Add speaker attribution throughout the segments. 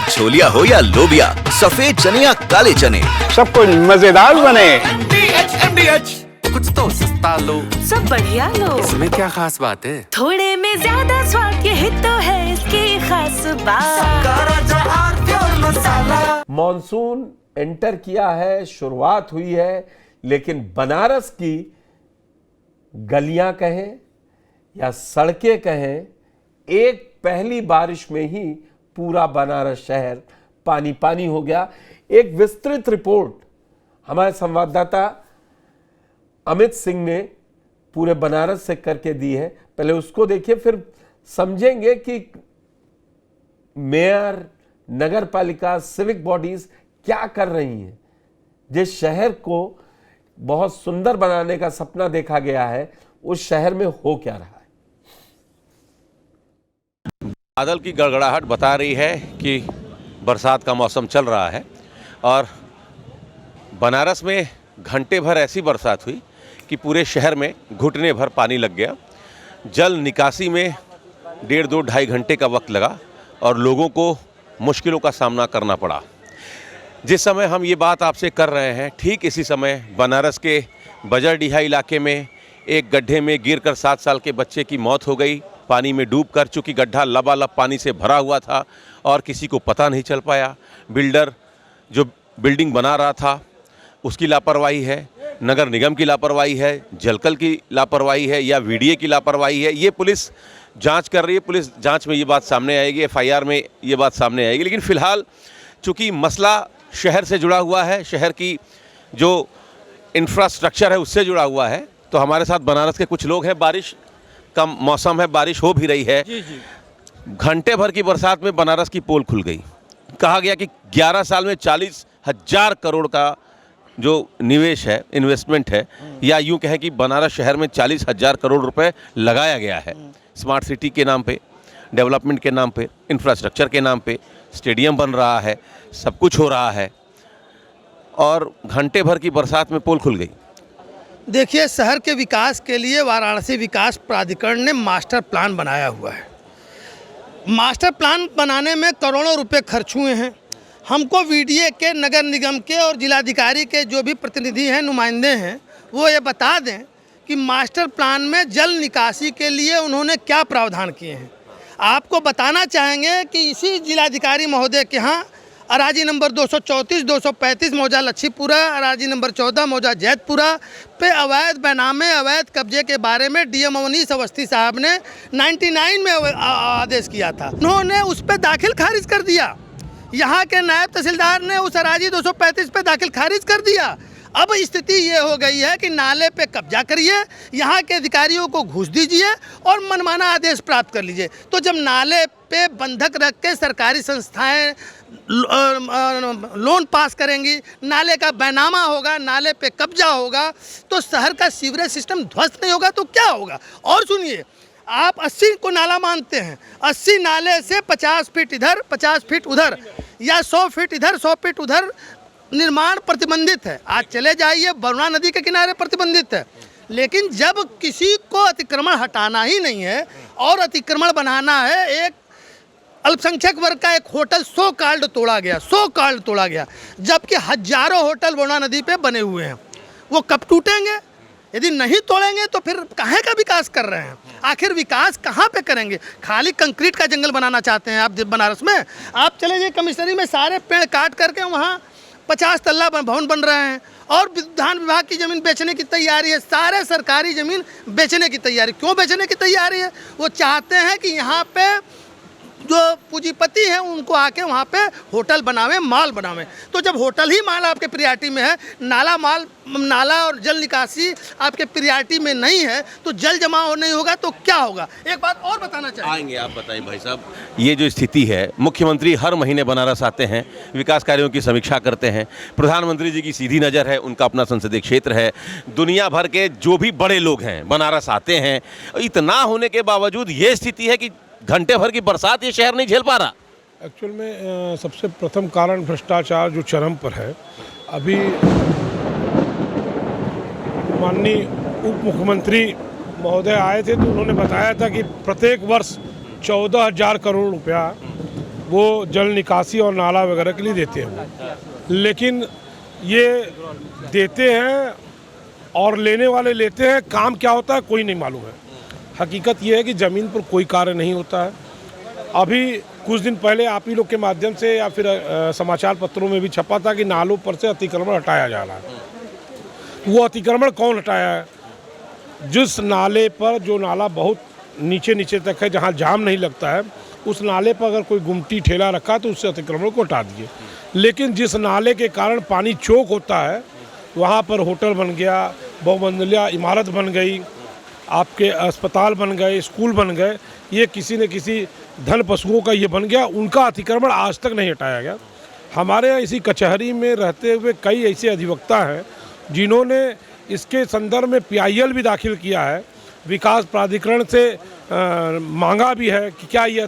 Speaker 1: अब छोलिया हो या लोबिया, सफेद चने या काले चने,
Speaker 2: सब कुछ मजेदार बने।
Speaker 3: MDH कुछ तो सस्ता लो,
Speaker 4: सब बढ़िया लो।
Speaker 3: इसमें क्या खास बात है?
Speaker 4: थोड़े में ज्यादा स्वाद, यही तो है इसकी खास बात।
Speaker 5: मॉनसून एंटर किया है, शुरुआत हुई है, लेकिन बनारस की गलियां कहें या सड़कें कहें, एक पहली बारिश में ही पूरा बनारस शहर पानी पानी हो गया। एक विस्तृत रिपोर्ट हमारे संवाददाता अमित सिंह ने पूरे बनारस से करके दी है। पहले उसको देखिए, फिर समझेंगे कि मेयर, नगर पालिका, सिविक बॉडीज क्या कर रही हैं। जिस शहर को बहुत सुंदर बनाने का सपना देखा गया है, उस शहर में हो क्या रहा है।
Speaker 6: बादल की गड़गड़ाहट बता रही है कि बरसात का मौसम चल रहा है और बनारस में घंटे भर ऐसी बरसात हुई कि पूरे शहर में घुटने भर पानी लग गया। जल निकासी में 1.5-2-2.5 घंटे का वक्त लगा और लोगों को मुश्किलों का सामना करना पड़ा। जिस समय हम ये बात आपसे कर रहे हैं, ठीक इसी समय बनारस के बजरडीहा इलाके में एक गड्ढे में गिरकर 7 साल के बच्चे की मौत हो गई, पानी में डूबकर। चूँकि गड्ढा लबालब पानी से भरा हुआ था और किसी को पता नहीं चल पाया। बिल्डर जो बिल्डिंग बना रहा था उसकी लापरवाही है, नगर निगम की लापरवाही है, जलकल की लापरवाही है या वीडीए की लापरवाही है, ये पुलिस जांच कर रही है। पुलिस जांच में ये बात सामने आएगी, एफआईआर में ये बात सामने आएगी। लेकिन फ़िलहाल चूँकि मसला शहर से जुड़ा हुआ है, शहर की जो इंफ्रास्ट्रक्चर है उससे जुड़ा हुआ है, तो हमारे साथ बनारस के कुछ लोग हैं। बारिश का मौसम है, बारिश हो भी रही है। घंटे भर की बरसात में बनारस की पोल खुल गई। कहा गया कि 11 साल में 40,000 करोड़ का जो निवेश है, इन्वेस्टमेंट है, या यूं कहें कि बनारस शहर में 40,000 करोड़ रुपए लगाया गया है। स्मार्ट सिटी के नाम पे, डेवलपमेंट के नाम पे, इंफ्रास्ट्रक्चर के नाम पे, स्टेडियम बन रहा है, सब कुछ हो रहा है और घंटे भर की बरसात में पोल खुल गई।
Speaker 7: देखिए, शहर के विकास के लिए वाराणसी विकास प्राधिकरण ने मास्टर प्लान बनाया हुआ है। मास्टर प्लान बनाने में करोड़ों रुपए खर्च हुए हैं। हमको वीडीए के, नगर निगम के और जिलाधिकारी के जो भी प्रतिनिधि हैं, नुमाइंदे हैं, वो ये बता दें कि मास्टर प्लान में जल निकासी के लिए उन्होंने क्या प्रावधान किए हैं। आपको बताना चाहेंगे कि इसी जिलाधिकारी महोदय के यहाँ अराजी नंबर 234, 235 मौजा लच्छीपुरा, अराजी नंबर 14 मौजा जैतपुरा पे अवैध बैनामे, अवैध कब्जे के बारे में डीएम अवनीश अवस्थी साहब ने 99 में आदेश किया था। उन्होंने उस पर दाखिल खारिज कर दिया। यहाँ के नायब तहसीलदार ने उस अराजी 235 पे दाखिल खारिज कर दिया। अब स्थिति ये हो गई है कि नाले पे कब्जा करिए, यहाँ के अधिकारियों को घूस दीजिए और मनमाना आदेश प्राप्त कर लीजिए। तो जब नाले पे बंधक रख के सरकारी संस्थाएं लोन पास करेंगी, नाले का बैनामा होगा, नाले पे कब्जा होगा, तो शहर का सीवरेज सिस्टम ध्वस्त नहीं होगा तो क्या होगा। और सुनिए, आप 80 को नाला मानते हैं, 80 नाले से 50 फीट इधर, 50 फीट उधर या 100 फीट इधर, 100 फीट उधर निर्माण प्रतिबंधित है। आज चले जाइए, वरुणा नदी के किनारे प्रतिबंधित है। लेकिन जब किसी को अतिक्रमण हटाना ही नहीं है और अतिक्रमण बनाना है, एक अल्पसंख्यक वर्ग का एक होटल 100 कार्ड तोड़ा गया, 100 कार्ड तोड़ा गया, जबकि हजारों होटल वरुणा नदी पे बने हुए हैं। वो कब टूटेंगे? यदि नहीं तोड़ेंगे तो फिर काहे का विकास कर रहे हैं? आखिर विकास कहाँ पे करेंगे? खाली कंक्रीट का जंगल बनाना चाहते हैं आप बनारस में? आप चले जाइए कमिश्नरी में, सारे पेड़ काट करके वहाँ 50 तल्ला भवन बन रहे हैं और विधान विभाग की ज़मीन बेचने की तैयारी है। सारे सरकारी ज़मीन बेचने की तैयारी। क्यों बेचने की तैयारी है? वो चाहते हैं कि यहाँ पे जो पूंजीपति हैं उनको आके वहाँ पे होटल बनावे, माल बनावे। तो जब होटल ही माल आपके प्रियॉरिटी में है, नाला और जल निकासी आपके प्रियॉरिटी में नहीं है, तो जल जमाव नहीं होगा तो क्या होगा? एक बात और बताना चाहिए।
Speaker 6: आएंगे, आप बताइए भाई साहब। ये जो स्थिति है, मुख्यमंत्री हर महीने बनारस आते हैं, विकास कार्यों की समीक्षा करते हैं, प्रधानमंत्री जी की सीधी नज़र है, उनका अपना संसदीय क्षेत्र है, दुनिया भर के जो भी बड़े लोग हैं बनारस आते हैं। इतना होने के बावजूद ये स्थिति है कि घंटे भर की बरसात ये शहर नहीं झेल पा रहा।
Speaker 8: एक्चुअल में सबसे प्रथम कारण भ्रष्टाचार जो चरम पर है। अभी माननीय उप मुख्यमंत्री महोदय आए थे तो उन्होंने बताया था कि प्रत्येक वर्ष 14,000 करोड़ रुपया वो जल निकासी और नाला वगैरह के लिए देते हैं वो। लेकिन ये देते हैं और लेने वाले लेते हैं, काम क्या होता है कोई नहीं मालूम है। हकीकत ये है कि ज़मीन पर कोई कार्य नहीं होता है। अभी कुछ दिन पहले आप ही लोग के माध्यम से या फिर समाचार पत्रों में भी छपा था कि नालों पर से अतिक्रमण हटाया जा रहा है। वो अतिक्रमण कौन हटाया है? जिस नाले पर, जो नाला बहुत नीचे नीचे तक है जहाँ जाम नहीं लगता है, उस नाले पर अगर कोई गुमटी ठेला रखा तो उससे अतिक्रमण को हटा दिए। लेकिन जिस नाले के कारण पानी चोक होता है, वहाँ पर होटल बन गया, बहुमंजिला इमारत बन गई, आपके अस्पताल बन गए, स्कूल बन गए, ये किसी न किसी धन पशुओं का ये बन गया, उनका अतिक्रमण आज तक नहीं हटाया गया। हमारे यहाँ इसी कचहरी में रहते हुए कई ऐसे अधिवक्ता हैं जिन्होंने इसके संदर्भ में PIL भी दाखिल किया है, विकास प्राधिकरण से मांगा भी है कि क्या ये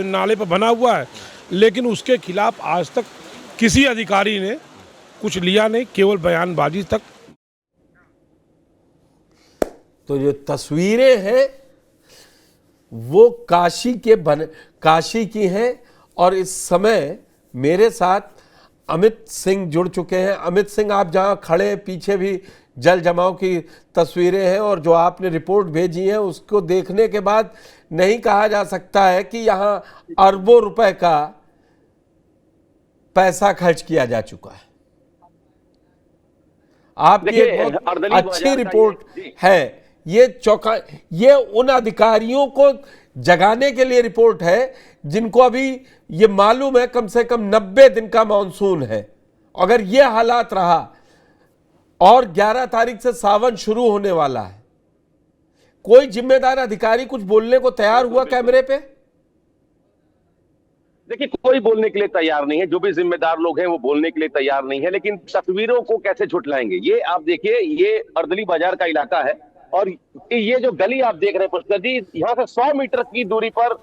Speaker 8: नाले पर बना हुआ है, लेकिन उसके खिलाफ आज तक किसी अधिकारी ने कुछ लिया नहीं, केवल बयानबाजी तक।
Speaker 5: तो जो तस्वीरें हैं वो काशी की हैं और इस समय मेरे साथ अमित सिंह जुड़ चुके हैं। अमित सिंह, आप जहां खड़े हैं पीछे भी जल जमाव की तस्वीरें हैं और जो आपने रिपोर्ट भेजी है उसको देखने के बाद नहीं कहा जा सकता है कि यहां अरबों रुपए का पैसा खर्च किया जा चुका है। आपकी बहुत अच्छी रिपोर्ट है। ये उन अधिकारियों को जगाने के लिए रिपोर्ट है जिनको अभी ये मालूम है कम से कम 90 दिन का मानसून है। अगर ये हालात रहा और 11 तारीख से सावन शुरू होने वाला है, कोई जिम्मेदार अधिकारी कुछ बोलने को तैयार हुआ कैमरे पे?
Speaker 6: देखिए, कोई बोलने के लिए तैयार नहीं है। जो भी जिम्मेदार लोग हैं वो बोलने के लिए तैयार नहीं है, लेकिन तस्वीरों को कैसे झुटलाएंगे? ये आप देखिए, ये अर्दली बाजार का इलाका है और ये जो गली आप देख रहे हैं पुष्कर जी, यहाँ से 100 मीटर की दूरी पर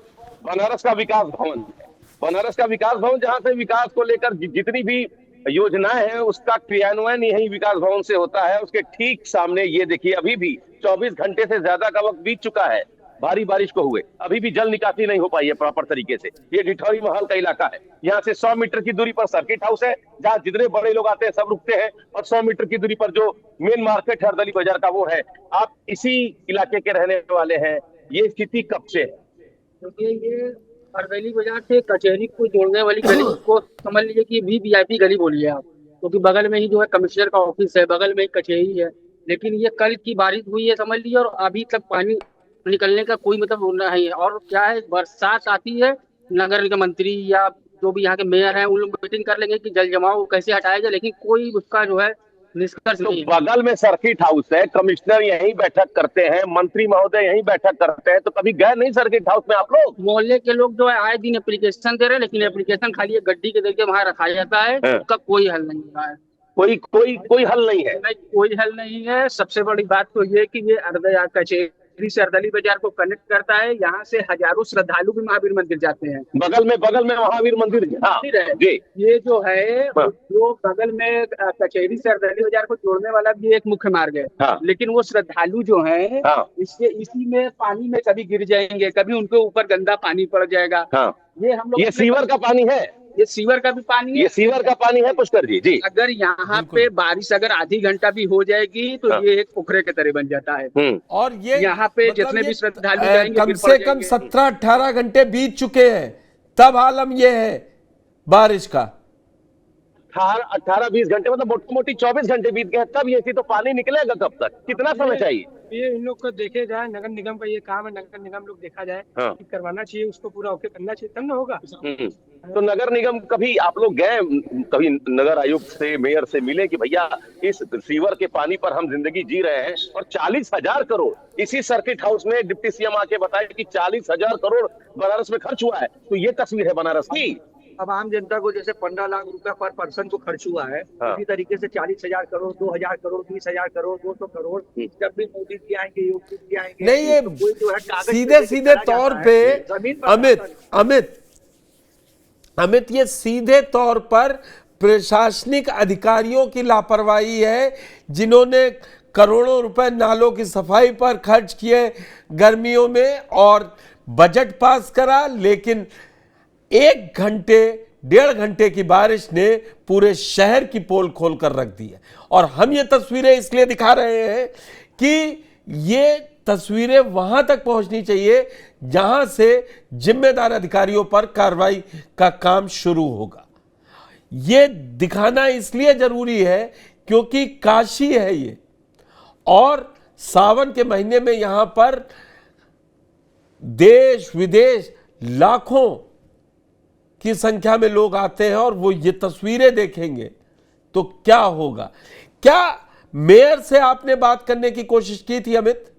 Speaker 6: बनारस का विकास भवन है। बनारस का विकास भवन, जहां से विकास को लेकर जितनी भी योजनाएं हैं उसका क्रियान्वयन यही विकास भवन से होता है। उसके ठीक सामने ये देखिए, अभी भी 24 घंटे से ज्यादा का वक्त बीत चुका है भारी बारिश को हुए, अभी भी जल निकासी नहीं हो पाई है प्रॉपर तरीके से। ये ढिठौरी महल का इलाका है। यहाँ से 100 मीटर की दूरी पर सर्किट हाउस है, जहाँ जितने बड़े लोग आते हैं सब रुकते हैं, और 100 मीटर की दूरी पर जो मेन मार्केट है अर्दली बाजार का वो है। आप इसी इलाके के रहने वाले हैं। ये स्थिति कब से है?
Speaker 9: क्योंकि ये अर्दली बाजार से कचहरी को जोड़ने वाली गली को समझ लीजिए कि भी VIP गली बोलिए आप, क्योंकि बगल में ही जो है कमिश्नर का ऑफिस है, बगल में ही कचहरी है। लेकिन ये कल की बारिश हुई है समझ लीजिए, और अभी तक पानी निकलने का कोई मतलब नहीं है। और क्या है, बरसात आती है, नगर निगम मंत्री या जो भी यहाँ के मेयर हैं उन लोग मीटिंग कर लेंगे कि जल जमाव कैसे हटाया जाए, लेकिन कोई उसका जो है निष्कर्ष नहीं है।
Speaker 6: बगल में सर्किट हाउस है, कमिश्नर यहीं बैठक करते हैं, मंत्री महोदय यहीं बैठक करते हैं, तो कभी गए नहीं सर्किट हाउस में आप लोग?
Speaker 9: मोहल्ले के लोग जो है आए दिन एप्लीकेशन दे रहे हैं, लेकिन एप्लीकेशन खाली एक गड्डी के जरिए वहाँ रखा जाता है, उसका कोई हल नहीं हुआ है।
Speaker 6: कोई हल नहीं है।
Speaker 9: कोई हल नहीं है। सबसे बड़ी बात तो ये कि ये कचहरी से अर्दली बाजार को कनेक्ट करता है। यहाँ से हजारों श्रद्धालु भी महावीर मंदिर जाते हैं।
Speaker 6: बगल में महावीर मंदिर है जी।
Speaker 9: ये जो है जो बगल में कचहरी से अर्दली बाजार को जोड़ने वाला भी एक मुख्य मार्ग है, लेकिन वो श्रद्धालु जो है इसी में पानी में कभी गिर जाएंगे, कभी उनके ऊपर गंदा पानी पड़ जाएगा।
Speaker 6: ये हम लोग, ये सीवर का पानी है,
Speaker 9: ये सीवर का भी पानी है,
Speaker 6: ये सीवर का पानी है पुष्कर जी। जी,
Speaker 9: अगर यहाँ पे बारिश अगर आधी घंटा भी हो जाएगी तो ये एक पोखरे के तरह बन जाता है।
Speaker 5: और ये
Speaker 9: यहाँ पे जितने भी श्रद्धालु जाएंगे,
Speaker 5: कम से कम 17-18 घंटे बीत चुके हैं, तब आलम ये है बारिश का।
Speaker 6: 18-20 घंटे मतलब मोटी 24 घंटे बीत गए, तब ये तो पानी निकलेगा कब तक? कितना समय चाहिए?
Speaker 10: ये इन लोग को देखे जाए, नगर निगम का ये काम है, नगर निगम लोग देखा जाए कि करवाना चाहिए, उसको पूरा ओके करना चाहिए, तब ना होगा।
Speaker 6: तो नगर निगम, कभी आप लोग गए, कभी नगर आयुक्त से, मेयर से मिले कि भैया इस सीवर के पानी पर हम जिंदगी जी रहे हैं और 40,000 करोड़ इसी सर्किट हाउस में डिप्टी CM आके बताए कि 40,000 करोड़ बनारस में खर्च हुआ है, तो ये तस्वीर है बनारस की।
Speaker 9: अब आम जनता को जैसे 15 लाख रुपया पर पर्सन को खर्च हुआ है, इसी तरीके से 40,000 करोड़, 2,000 करोड़, 20,000 करोड़, 200 करोड़, जब भी मोदी जी आएंगे, योगी जी आएंगे,
Speaker 5: नहीं, ये
Speaker 9: तो जो है
Speaker 5: सीधे तौर पे अमित ये सीधे तौर पर प्रशासनिक अधिकारियों की लापरवाही है, जिन्होंने करोड़ों रुपए नालों की सफाई पर खर्च किए गर्मियों में और बजट पास करा, लेकिन 1 घंटे 1.5 घंटे की बारिश ने पूरे शहर की पोल खोल कर रख दी है। और हम ये तस्वीरें इसलिए दिखा रहे हैं कि ये तस्वीरें वहां तक पहुंचनी चाहिए जहां से जिम्मेदार अधिकारियों पर कार्रवाई का काम शुरू होगा। ये दिखाना इसलिए जरूरी है क्योंकि काशी है ये, और सावन के महीने में यहां पर देश विदेश लाखों की संख्या में लोग आते हैं और वो ये तस्वीरें देखेंगे तो क्या होगा। क्या मेयर से आपने बात करने की कोशिश की थी अमित?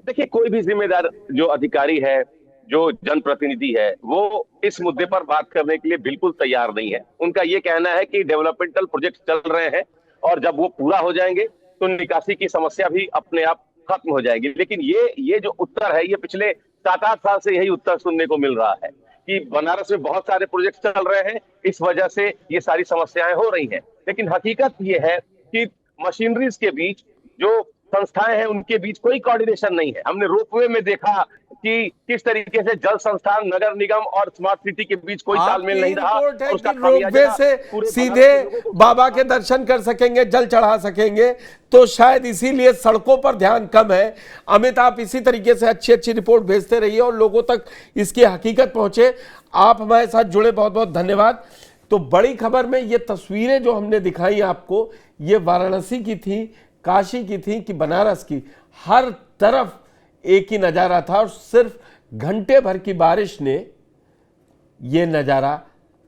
Speaker 6: देखिए, कोई भी जिम्मेदार जो अधिकारी है, जो जनप्रतिनिधि है, वो इस मुद्दे पर बात करने के लिए बिल्कुल तैयार नहीं है। उनका ये कहना है कि डेवलपमेंटल प्रोजेक्ट चल रहे हैं और जब वो पूरा हो जाएंगे तो निकासी की समस्या भी अपने आप खत्म हो जाएगी। लेकिन ये जो उत्तर है, ये पिछले 7-8 साल से यही उत्तर सुनने को मिल रहा है कि बनारस में बहुत सारे प्रोजेक्ट चल रहे हैं, इस वजह से ये सारी समस्याएं हो रही हैं। लेकिन हकीकत ये है कि मशीनरीज के बीच जो संस्थाएं हैं उनके बीच कोई कोऑर्डिनेशन नहीं है। हमने रोपवे में देखा कि किस तरीके से जल संस्थान, नगर निगम और स्मार्ट सिटी के बीच कोई तालमेल नहीं रहा।
Speaker 5: रोपवे से सीधे बाबा के दर्शन कर सकेंगे, जल चढ़ा सकेंगे, तो शायद इसीलिए सड़कों पर ध्यान कम है। अमित, आप इसी तरीके से अच्छी अच्छी रिपोर्ट भेजते रहिए और लोगों तक इसकी हकीकत पहुंचे। आप हमारे साथ जुड़े, बहुत बहुत धन्यवाद। तो बड़ी खबर में ये तस्वीरें जो हमने दिखाई आपको, ये वाराणसी की थी, काशी की थी कि बनारस की, हर तरफ एक ही नज़ारा था और सिर्फ घंटे भर की बारिश ने ये नज़ारा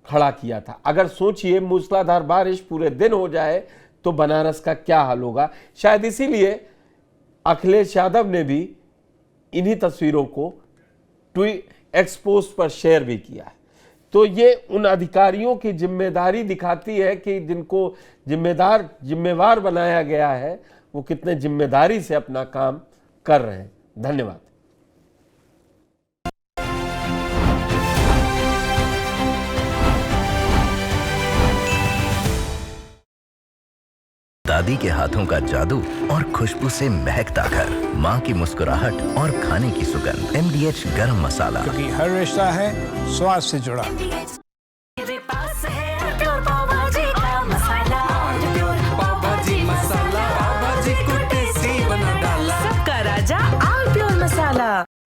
Speaker 5: खड़ा किया था। अगर सोचिए मूसलाधार बारिश पूरे दिन हो जाए तो बनारस का क्या हाल होगा। शायद इसीलिए अखिलेश यादव ने भी इन्हीं तस्वीरों को एक्स पोस्ट पर शेयर भी किया है। तो ये उन अधिकारियों की जिम्मेदारी दिखाती है कि जिनको जिम्मेवार बनाया गया है वो कितने जिम्मेदारी से अपना काम कर रहे हैं। धन्यवाद।
Speaker 1: दादी के हाथों का जादू और खुशबू से महकता घर, माँ की मुस्कुराहट और खाने की सुगंध। MDH गरम मसाला,
Speaker 2: क्योंकि हर रिश्ता है स्वाद से जुड़ा।